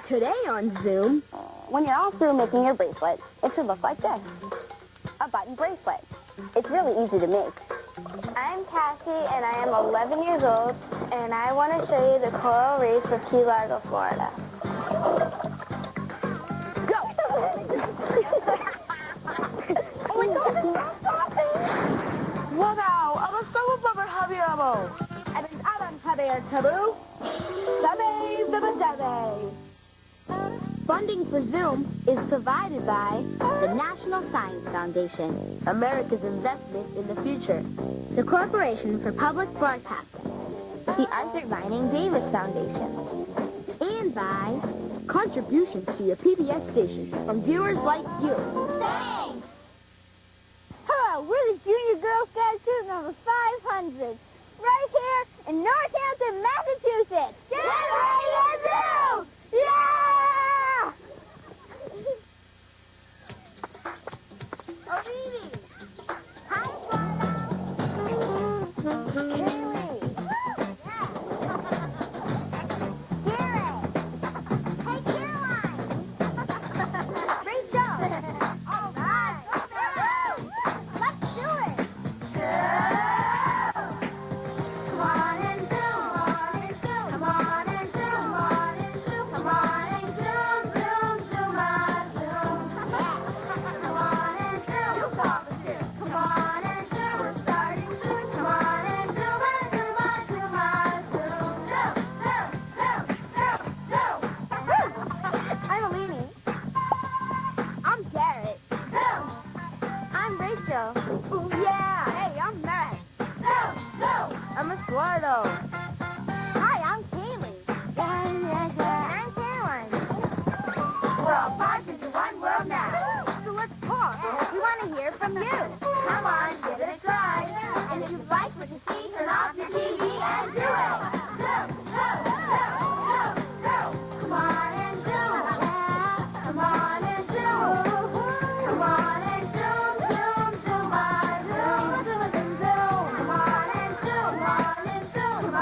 Today on Zoom. When you're all through making your bracelet, it should look like this. A button bracelet. It's really easy to make. I'm Cassie, and I am 11 years old, and I want to show you the coral reefs of Key Largo, Florida. Go! Oh my God, stop it! Wow, aber sauber habíamos. Eres Adam Javier Tabu. Dubbi. Funding for Zoom is provided by the National Science Foundation, America's investment in the future, the Corporation for Public Broadcasting, the Arthur Vining Davis Foundation, and by contributions to your PBS station from viewers like you. Thanks! Hello, we're the Junior Girl Scout troop number 500, right here in Northampton, Massachusetts. Get ready to Zoom! Yeah! Ubbi! Hi, Florida! Kaleigh! Yeah! Garrett! Hey, Caroline! Rachel! All right! Let's do it! Come on and zoom! Come on and zoom! Come on and zoom! Come on and zoom! Zoom, zoom, zoom! Yeah! Come on and zoom! Come on and zoom! We're starting soon! Come on and zoom! Zoom, I'm Aline. I'm Garrett. I'm Rachel. Ooh, yeah! Hey, I'm Matt. I'm Estuardo. Hi, I'm Kaleigh. And I'm Caroline. We're all part of the one world now. So let's talk. We want to hear from you. Come on, give it a try. And if you like what you see, turn off your TV and do it. Come on and zoom. Come on and zoom. Come on and zoom, zoom, zoom, zoom, zoom, zoom, zoom. Come on and zoom, come on and zoom, come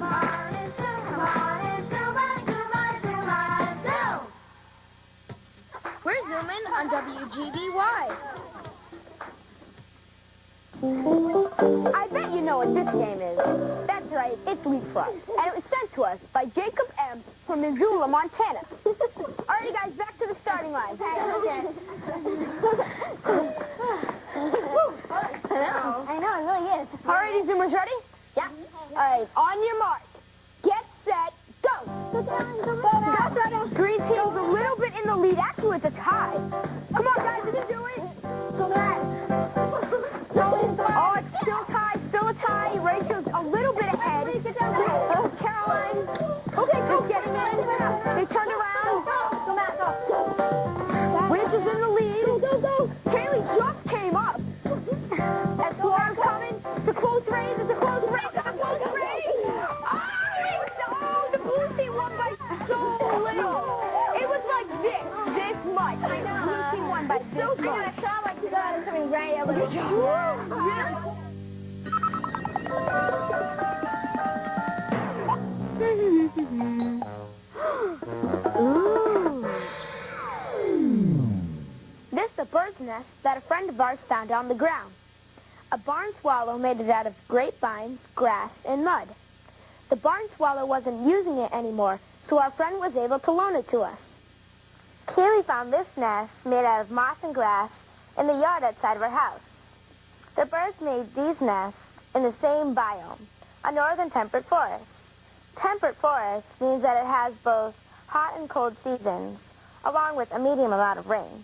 on and zoom, come on and zoom, come on and zoom, zoom. We're zooming on WGBY. I bet you know what this game is. That's right, it's Leapfrog. And it was sent to us by Jacob M. from Missoula, Montana. All right, guys, back to the starting line. Okay. I know, it really is. All righty, Zoomers, ready? Yeah. All right, on your mark. Get set, go. That's right. Green team's a little bit in the lead. Actually, it's a tie. Come on, guys, you can do it. Go back. Oh, it's still a tie. Rachel's a little bit ahead. Caroline. Okay, go get him in. They turned around. Go back, go. Rachel's in the lead. Go. Kaleigh just came up. Estuardo's coming. It's a close race. It's a close race. Oh, the blue team won by so little. It was like this much. I know. Blue team won by so much. I know, it sounded like you got something right over the job. This is a bird's nest that a friend of ours found on the ground. A barn swallow made it out of grapevines, grass, and mud. The barn swallow wasn't using it anymore, so our friend was able to loan it to us. Kaleigh found this nest made out of moss and grass in the yard outside of her house. The birds made these nests in the same biome, a northern temperate forest. Temperate forest means that it has both hot and cold seasons, along with a medium amount of rain.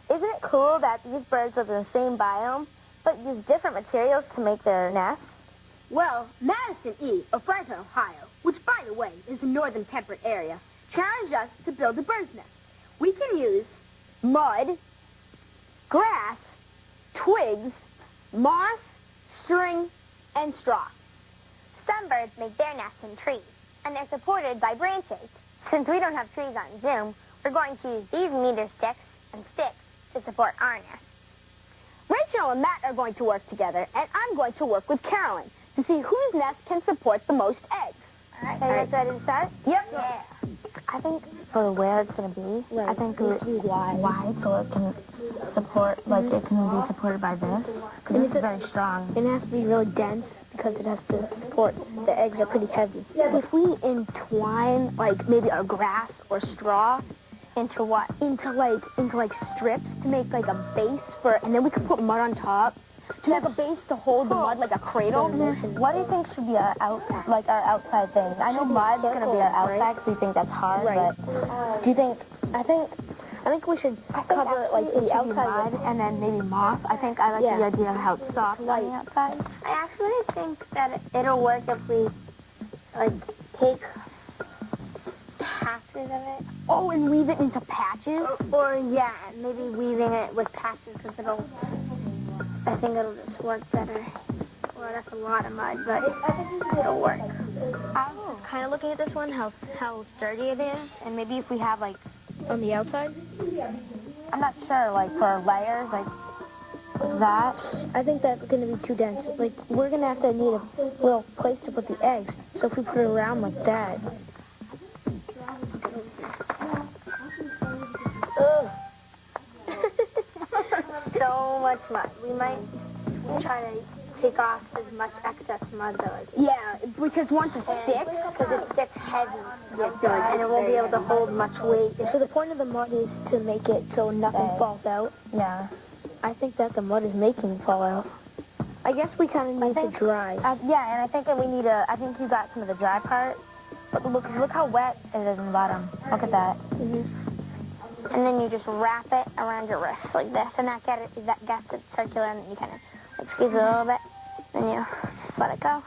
Isn't it cool that these birds live in the same biome, but use different materials to make their nests? Well, Madison E. of Franklin, Ohio, which, by the way, is the northern temperate area, challenged us to build a bird's nest. We can use Mud, grass, twigs, moss, string, and straw. Some birds make their nests in trees, and they're supported by branches. Since we don't have trees on Zoom, we're going to use these meter sticks and sticks to support our nest. Rachel and Matt are going to work together, and I'm going to work with Caroline to see whose nest can support the most eggs. All right, ready to start? Yep. Yeah. I think for where it's going to be, Right. I think It needs to be wide so it can support, like it can be supported by this. Because this is very strong. It has to be really dense because it has to support. The eggs are pretty heavy. If we entwine like maybe a grass or straw into what? Into like strips to make like a base for, and then we could put mud on top to make a base to hold the mud like a cradle. What do you think should be our outside thing? I know mud's going to be our outside because we think that's hard, Right. but do you think, I think we should cover like the outside mud and then maybe moss. I think I like the idea of how it's soft on the outside. I actually think that it'll work if we, like, take patches of it. Oh, and weave it into patches? Or, yeah, maybe weaving it with patches because I think it'll just work better. Well, that's a lot of mud, but it'll work. I was kind of looking at this one, how sturdy it is, and maybe if we have like On the outside? I'm not sure, like for layers, like that. I think that's going to be too dense. Like, we're going to have to need a little place to put the eggs. So if we put it around like that. Ugh. So much mud. We might try to take off as much excess mud though. Yeah, because once it sticks, Because it sticks heavy, and it won't be able to hold much weight. so the point of the mud is to make it so nothing falls out. Yeah. I think that the mud is making it fall out. I guess we kind of need to dry. Yeah, and I think that we need I think you got some of the dry part. But look how wet it is in the bottom. Look at that. And then you just wrap it around your wrist like this, and that gets it circular, and then you kind of like squeeze it a little bit, then you just let it go.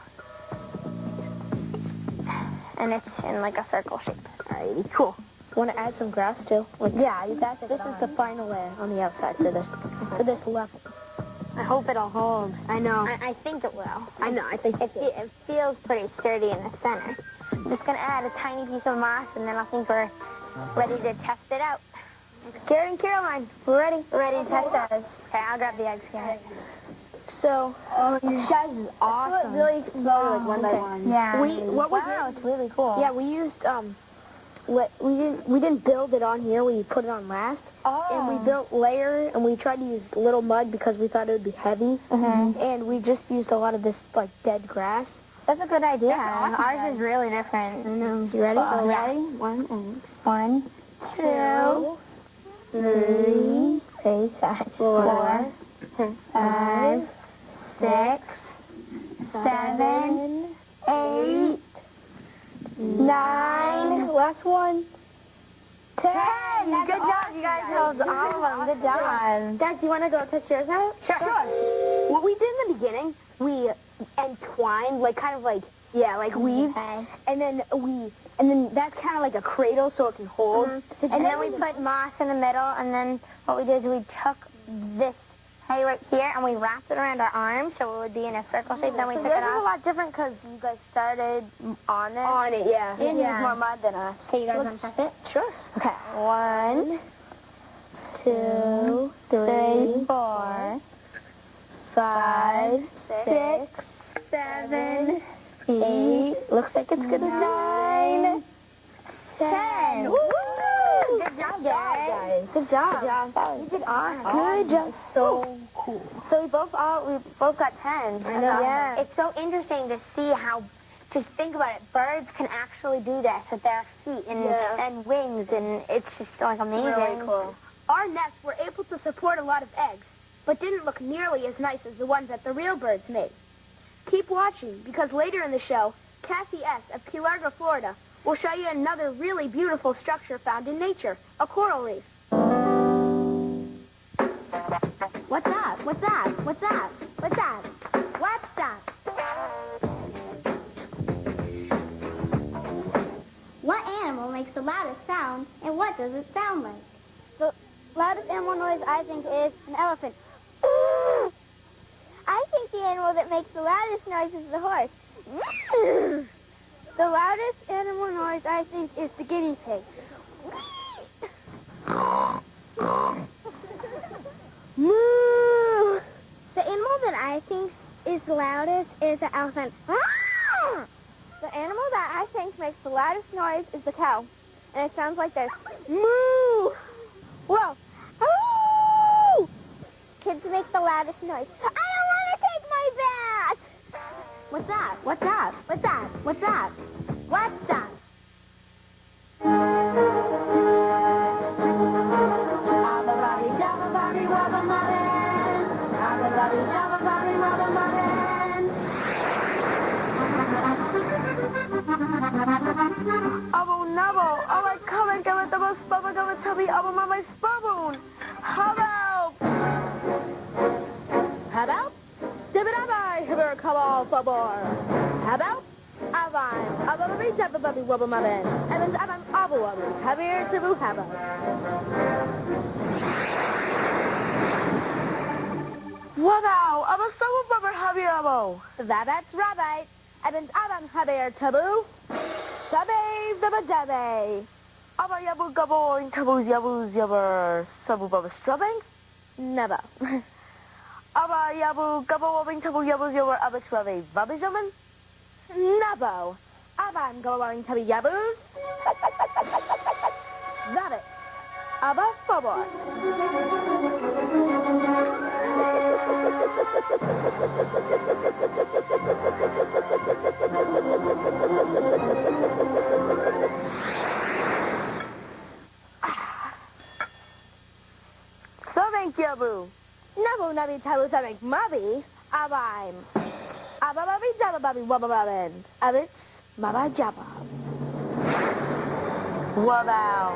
And it's in like a circle shape. Alrighty, cool. Want to add some grass too? Like, Yeah, you got it. this is the final layer on the outside for this level. I hope it'll hold. I know. I think it will. I know. I think It feels pretty sturdy in the center. I'm just going to add a tiny piece of moss, and then I think we're ready to test it out. Garrett and Caroline, we're ready. We're ready to test ours. Okay, I'll grab the eggs here. So, you guys is awesome. Really slow, like one by Okay. one. Yeah. Wow, it's really cool. Yeah, we used we didn't build it on here. We put it on last, and we built layer, and we tried to use little mud because we thought it would be heavy, and we just used a lot of this like dead grass. That's a good idea. Awesome, ours is really different. I know. You ready? Are we ready? 1, 2, 3, 4, 5, 6, 7, 8, 9. Last one. 10. Good job, you guys held all of them. Good job. Dad, do you want to go test yours out? Sure. What we did in the beginning, we entwined, like kind of like weave, Okay. and then that's kind of like a cradle so it can hold. And then we put moss in the middle, and then what we did is we took this hay right here, and we wrapped it around our arm so it would be in a circle shape. Then we took it Yours is a off. lot different because you guys started On it. on it, yeah. And use more mud than us. Okay, you guys So want to test it? Sure. Okay. 1, 2, 3, 4, 5, 6, 7, 8. Looks like it's gonna 9, 10. Woo! Good job, guys. Good job. You did awesome. Good job. So cool. So we both got 10. I know. Yeah. It's so interesting to see how, just think about it, birds can actually do this with their feet and wings, and it's just like amazing. Really cool. Our nests were able to support a lot of eggs, but didn't look nearly as nice as the ones that the real birds made. Keep watching, because later in the show, Cassie S. of Key Largo, Florida, will show you another really beautiful structure found in nature, a coral reef. What's that? What's that? What's that? What's that? What's that? What animal makes the loudest sound, and what does it sound like? The loudest animal noise, I think, is an elephant. I think the animal that makes the loudest noise is the horse. The loudest animal noise, I think, is the guinea pig. Moo! The animal that I think is the loudest is the elephant. The animal that I think makes the loudest noise is the cow. and it sounds like this. Moo! Whoa. Ooh! Kids make the loudest noise. I don't want to take my bath! What's that? What's that? What's that? What's that? What's that? Abo nabo, I can't get the most bubble gum to me, abo my spoon. Help! Help? Dibba-dabba, hibber, come on, favor. Help? Avine, abba-babby, dabba-babby, wubba-mubbin. Evans, abba, abba-wubbins, heavier, tiboo-habba. Wow, abo so bubber heavy abo. That's right. Evans, abba, heavier, taboo. Dabby, dabba-dabby. Abo yabu gabo, taboo yaboo yabber, sabu bubber strubbing. Never. Aba yabu gabo wobbing taboo yaboo yabber, abo strubby, bubby jumping. Nabo. Aban, go-going, tabby, yaboos. Rabbit. Abba, favor. Thank you, boo. Nabo, nubby, tabu, sabing, mubby. Abime. Abba-babby, dabba-babby, wubba-bubbin. Abits, mabba-jabba. Wow.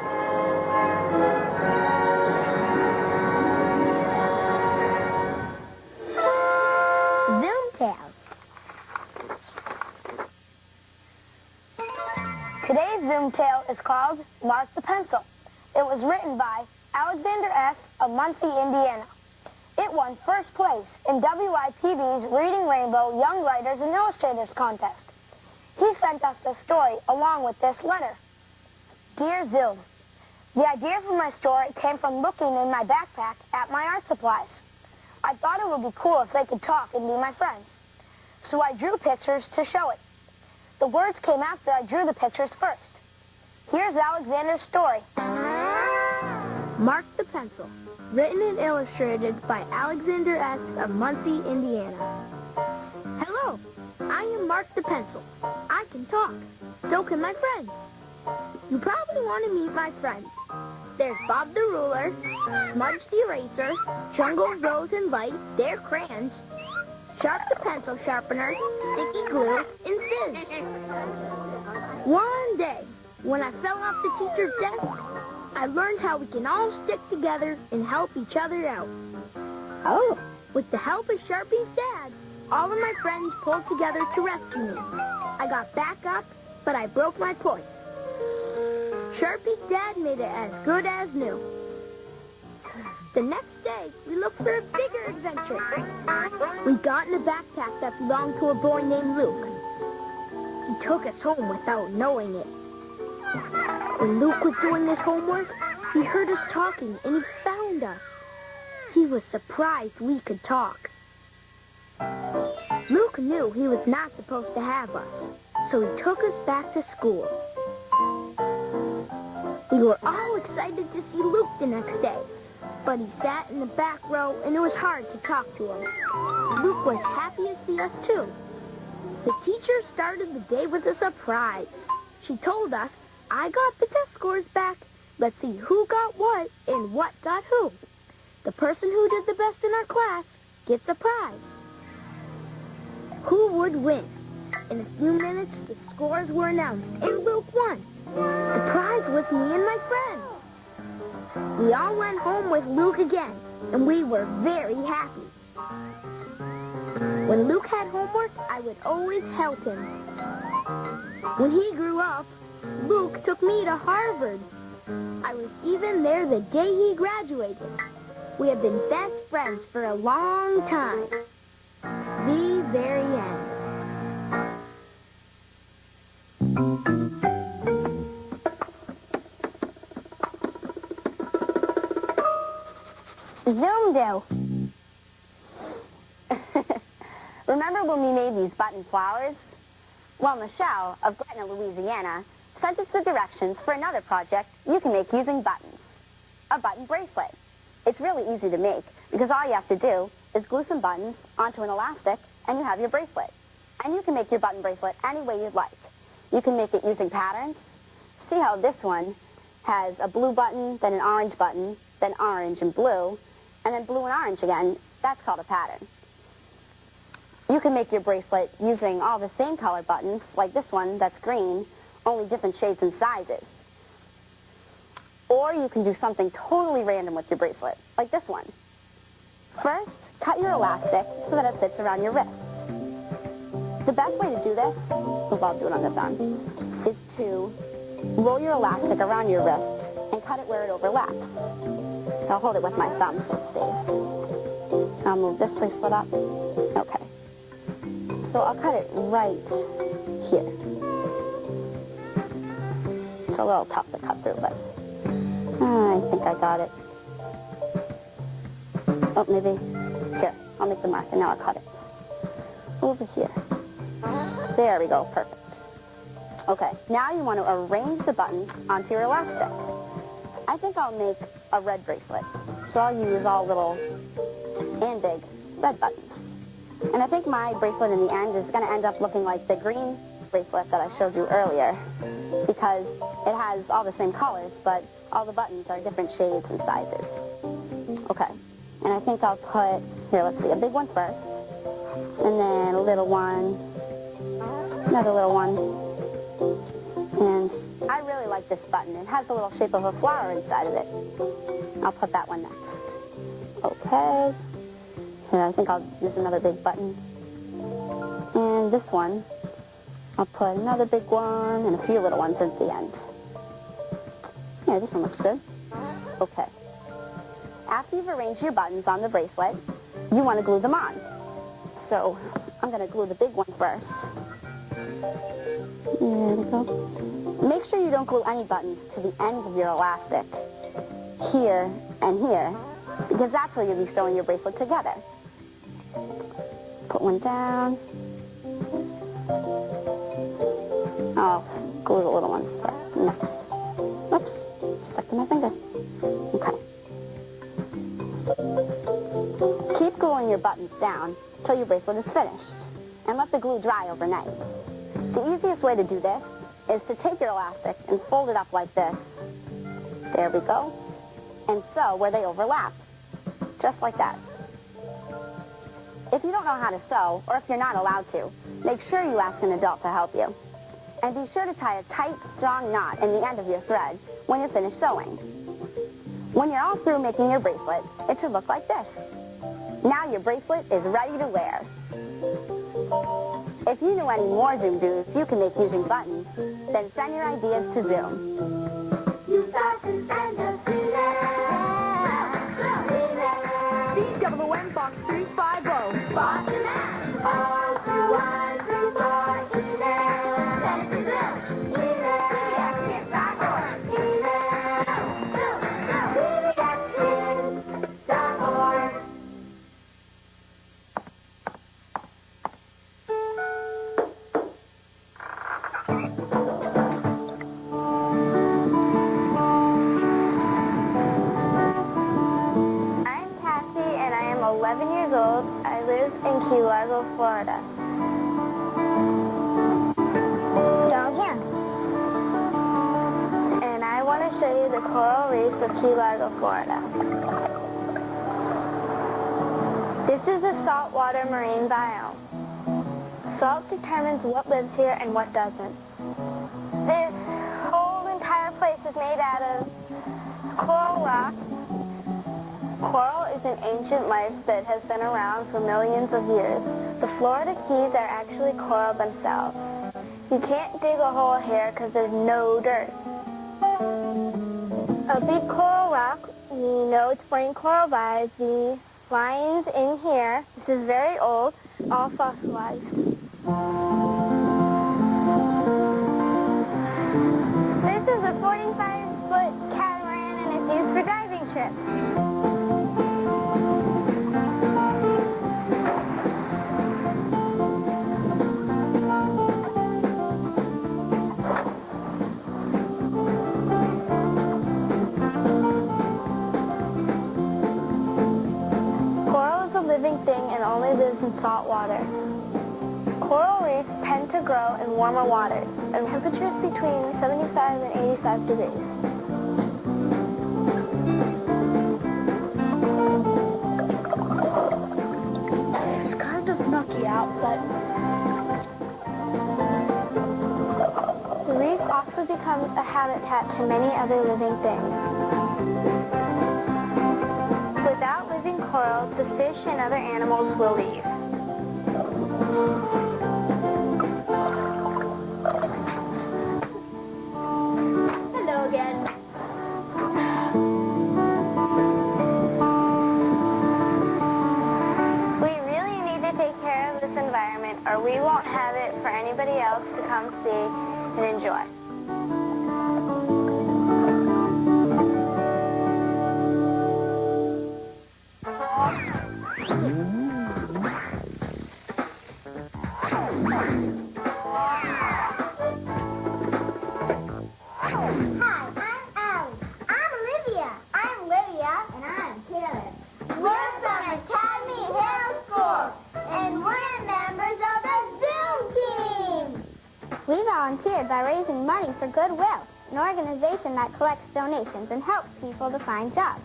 Zoomtail. Today's Zoomtail is called Mark the Pencil. It was written by Alexander S. of Muncie, Indiana. It won first place in WIPB's Reading Rainbow Young Writers and Illustrators Contest. He sent us the story along with this letter. Dear Zoom, the idea for my story came from looking in my backpack at my art supplies. I thought it would be cool if they could talk and be my friends. So I drew pictures to show it. The words came after I drew the pictures first. Here's Alexander's story. Mark the Pencil. Written and illustrated by Alexander S. of Muncie, Indiana. Hello, I am Mark the Pencil. I can talk. So can my friends. You probably want to meet my friends. There's Bob the Ruler, Smudge the Eraser, Jungle, Rose, and Light, they're crayons, Sharp the Pencil Sharpener, Sticky Glue, and Sizz. One day, when I fell off the teacher's desk, I learned how we can all stick together and help each other out. Oh, with the help of Sharpie's dad, all of my friends pulled together to rescue me. I got back up, but I broke my point. Sharpie's dad made it as good as new. The next day, we looked for a bigger adventure. We got in a backpack that belonged to a boy named Luke. He took us home without knowing it. When Luke was doing his homework, he heard us talking and he found us. He was surprised we could talk. Luke knew he was not supposed to have us, so he took us back to school. We were all excited to see Luke the next day, but he sat in the back row and it was hard to talk to him. Luke was happy to see us too. The teacher started the day with a surprise. She told us, I got the test scores back. Let's see who got what and what got who. The person who did the best in our class gets a prize. Who would win? In a few minutes, the scores were announced, and Luke won. The prize was me and my friends. We all went home with Luke again, and we were very happy. When Luke had homework, I would always help him. When he grew up, Luke took me to Harvard. I was even there the day he graduated. We have been best friends for a long time. The very end. Zoomdo. Remember when we made these button flowers? Well, Michelle of Gretna, Louisiana, sent us the directions for another project you can make using buttons. A button bracelet. It's really easy to make because all you have to do is glue some buttons onto an elastic and you have your bracelet. And you can make your button bracelet any way you'd like. You can make it using patterns. See how this one has a blue button, then an orange button, then orange and blue, and then blue and orange again. That's called a pattern. You can make your bracelet using all the same color buttons, like this one that's green, only different shades and sizes. Or you can do something totally random with your bracelet, like this one. First, cut your elastic so that it fits around your wrist. The best way to do this, I'll do it on this arm, is to roll your elastic around your wrist and cut it where it overlaps. I'll hold it with my thumb so it stays. I'll move this bracelet up. Okay. So I'll cut it right here. It's a little tough to cut through, but I think I got it. Oh, maybe. Here, I'll make the mark and now I'll cut it. Over here. There we go, perfect. Okay, now you want to arrange the buttons onto your elastic. I think I'll make a red bracelet. So I'll use all little and big red buttons. And I think my bracelet in the end is going to end up looking like the green bracelet that I showed you earlier because it has all the same colors, but all the buttons are different shades and sizes. Okay, and I think I'll put, here, let's see, a big one first, and then a little one, another little one, and I really like this button. It has the little shape of a flower inside of it. I'll put that one next. Okay. Here, I think I'll use another big button. And this one, I'll put another big one and a few little ones at the end. Yeah, this one looks good. Okay. After you've arranged your buttons on the bracelet, you want to glue them on. So I'm going to glue the big one first. There we go. Make sure you don't glue any buttons to the ends of your elastic, here and here, because that's where you'll be sewing your bracelet together. Put one down. I'll glue the little ones first, next. Oops, stuck to my finger. Okay. Keep gluing your buttons down till your bracelet is finished, and let the glue dry overnight. The easiest way to do this is to take your elastic and fold it up like this. There we go. And sew where they overlap, just like that. If you don't know how to sew, or if you're not allowed to, make sure you ask an adult to help you. And be sure to tie a tight, strong knot in the end of your thread when you're finished sewing. When you're all through making your bracelet, it should look like this. Now your bracelet is ready to wear. If you know any more Zoom do's you can make using buttons, then send your ideas to Zoom. You've got to send us BWN Box 350. Boston and all to 134 email. Send it to Zoom. BBSKids.org. BBSKids.org. I'm Cassie and I am 11 years old. I live in Key Largo, Florida. Down here. And I want to show you the coral reefs of Key Largo, Florida. This is a saltwater marine biome. Salt determines what lives here and what doesn't. This whole entire place is made out of coral rock. Coral is an ancient life that has been around for millions of years. The Florida Keys are actually coral themselves. You can't dig a hole here because there's no dirt. A big coral rock, you know it's marine coral by the lines in here. This is very old, all fossilized. This is a 45-foot catamaran and it's used for diving trips. salt water. Coral reefs tend to grow in warmer waters at temperatures between 75 and 85 degrees. It's kind of mucky out, but the reef also becomes a habitat to many other living things. Without living coral, the fish and other animals will leave. Hello again. We really need to take care of this environment or we won't have it for anybody else to come see and enjoy. We volunteered by raising money for Goodwill, an organization that collects donations and helps people to find jobs.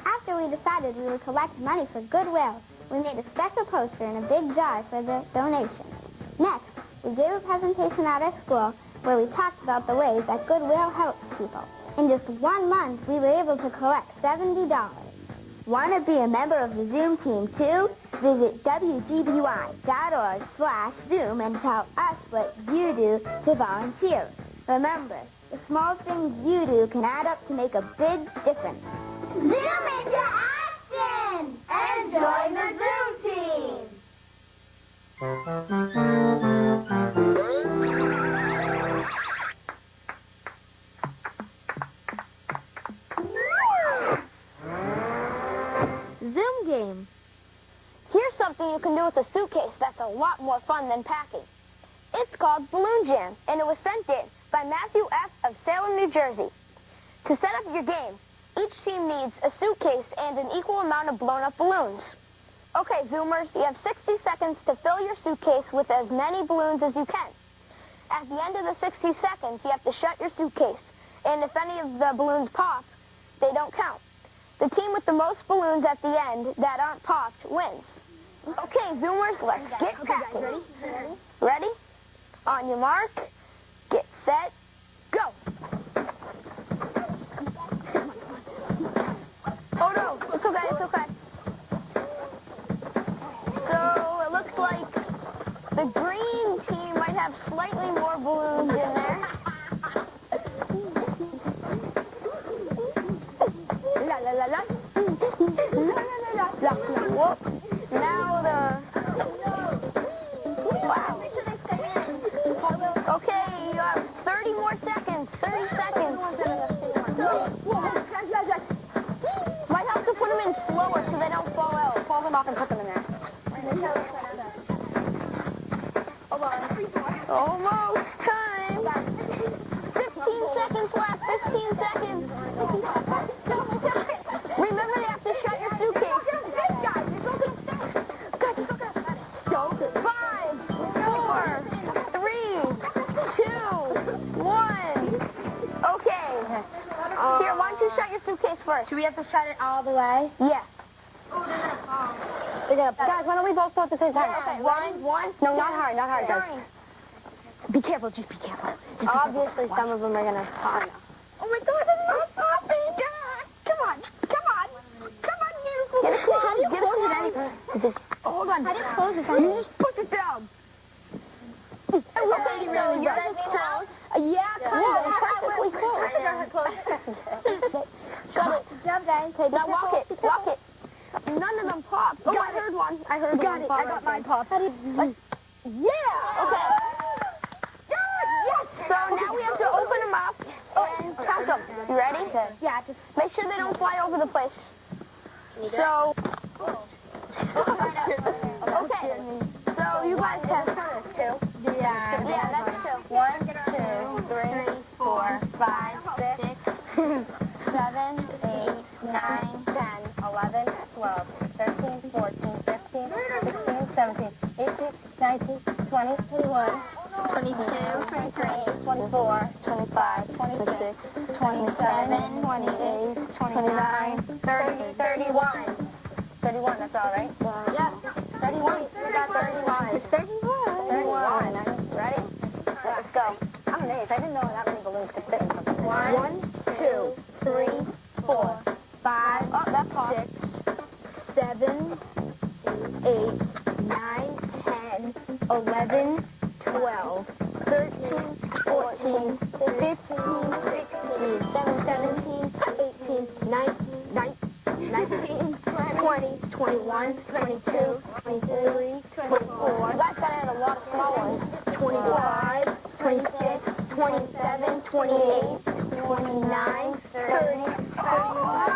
After we decided we would collect money for Goodwill, we made a special poster in a big jar for the donations. Next, we gave a presentation at our school where we talked about the ways that Goodwill helps people. In just 1 month, we were able to collect $70. Want to be a member of the Zoom team, too? Visit wgbui.org/Zoom and tell us what you do to volunteer. Remember, the small things you do can add up to make a big difference. Zoom into action! And join the Zoom team! Zoom game. Here's something you can do with a suitcase that's a lot more fun than packing. It's called Balloon Jam, and it was sent in by Matthew F. of Salem, New Jersey. To set up your game, each team needs a suitcase and an equal amount of blown-up balloons. Okay, Zoomers, you have 60 seconds to fill your suitcase with as many balloons as you can. At the end of the 60 seconds, you have to shut your suitcase, and if any of the balloons pop, they don't count. The team with the most balloons at the end that aren't popped wins. Okay, Zoomers, let's get packing. Ready? Ready? On your mark, get set, go. Oh no, it's okay, it's okay. So it looks like the green team might have slightly more balloons in there. La la la la. La la la la. La la. Whoop. Now the. Wow. Okay, you have 30 more seconds. 30 seconds. Might have to put them in slower so they don't fall out. Pull them off and put them in there. Almost time. 15 seconds left. 15 seconds. Remember, they have to shut your suitcase. 5, 4, 3, 2, 1. Okay. Here, why don't you shut your suitcase first? Do we have to shut it all the way? Yeah. Guys, why don't we both go at the same time? Okay, one. No, not hard, guys. 3. Be careful, just be careful. Obviously, some of them are gonna pop. Oh my God, it's not popping! Come on, beautiful. Get it closed. How do you Get it close it closed. anyway? Hold on. How do you close it? You just push it down. Okay, so you guys close? Yeah, Whoa, it's perfectly closed. Got it. Good job, guys. Now walk it. None of them popped. Oh, I heard one. I heard one. I got mine popped. Yeah. Okay. Yes. So now we have to open them up and count them. You ready? Yeah, just Make sure they don't fly over the place. So. Okay. So you guys have two. Yeah, that's 2. 1, 2, 3, 4, 5, 6, 7, 8, 9, 10, 11, 12, 13, 14, 15, 16, 17. 20, 21, 22, 23, 24, 25, 26, 27, 28, 29, 30, 31. 31, that's all right? Yeah. 31. We got 31. It's 31. 31. Ready? Let's go. I'm amazed. I didn't know that many balloons could fit in something. 1, 2, 3, 4, 5, Oh, that's hot. 6, 7, 8, 9, 10, 11, 12, 13, 14, 15, 16, 17, 18, 19, 20, 21, 22, 23, 24. That's got a lot of small ones. 25, 26, 27, 28, 29, 30,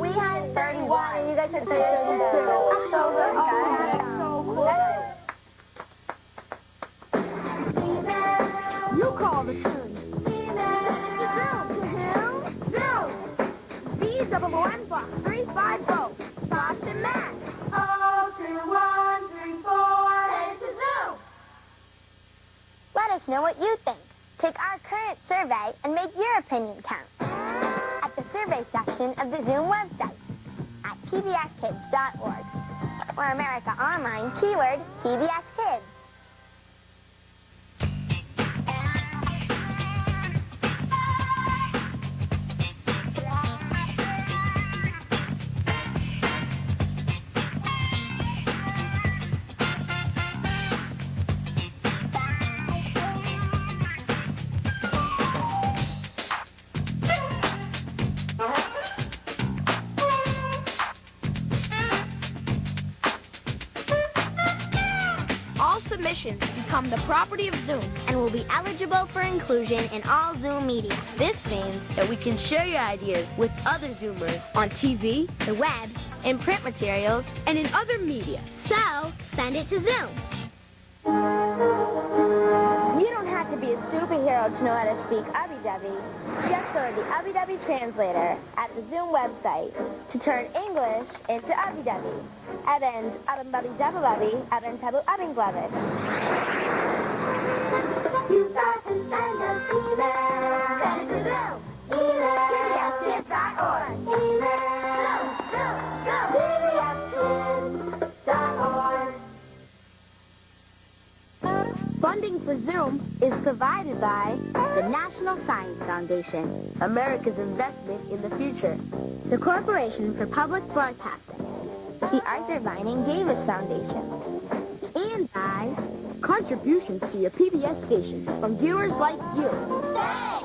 We had 31, and you guys had 32. So good, guys. You call the tune. Zoom. Z-double-O-N box 350. Boston, Mass. 02134. It's a Zoom. Let us know what you think. Take our current survey and make your opinion count at the survey section of the Zoom website at pbskids.org or America Online keyword PBS Kids. Submissions become the property of Zoom and will be eligible for inclusion in all Zoom media. This means that we can share your ideas with other Zoomers on TV, The web, in print materials, and in other media. so send it to Zoom. You don't have to be a superhero to know how to speak Ubbi-Dubbi. Just go to the Ubbi-Dubbi translator at the Zoom website to turn English into Ubbi-Dubbi. Evans, Ubbi-Dubbi-Dubbi, Ubbi-Dubbi-Ubbi-Dubbi. You got to send us email. Send it to Zoom. Email. PBSKids.org. Email. PBSKids.org. Funding for Zoom is provided by the National Science Foundation, America's investment in the future, The Corporation for Public Broadcasting. the Arthur Vining Davis Foundation, And by contributions to your PBS station from viewers like you. Thanks!